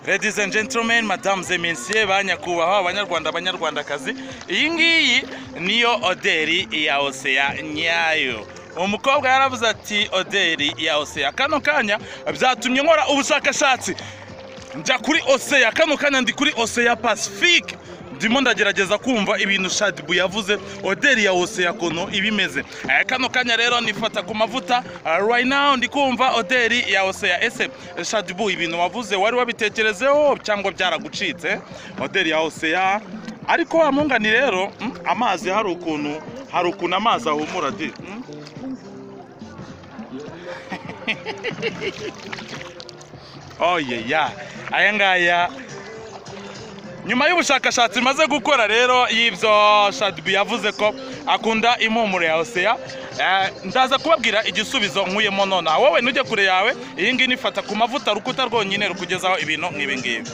Ladies and gentlemen, mesdames et messieurs, banyakubahwa abanyarwandakazi, iyi ngiyi niyo oderi ya Osea nyayo. Umukobwa yaravuze ati oderi ya Osea. Kano kanya byatumye nkora ubushakashatsi njya kuri Osea. Kano kanya ndi kuri Osea Pacific, ndimo ndagerageza kumva ibintu Shadbu yavuze oderi ya Osea kono ibimeze. Kano kanya rero nifata ku mavuta right now ndi kumva oderi ya Osea. Ese Shadbu ibintu wavuze wari wabitekerezeho cyangwa byaragucitse? Oderi ya Osea ariko wamungani rero amazi hari ukuntu amazi ahumura di. Oh yeah, aya ngaya nyuma y'ubushakashatsi maze gukora rero y'ibyo Shadbu yavuze ko akunda impumuro ya Osea, ndaza kubabwira igisubizo nkuyemo none. Wowe nujye kure yawe iyi ngi nifata ku mavuta rukuta rwonyine rukugezaho ibintu nk'ibi ngibi.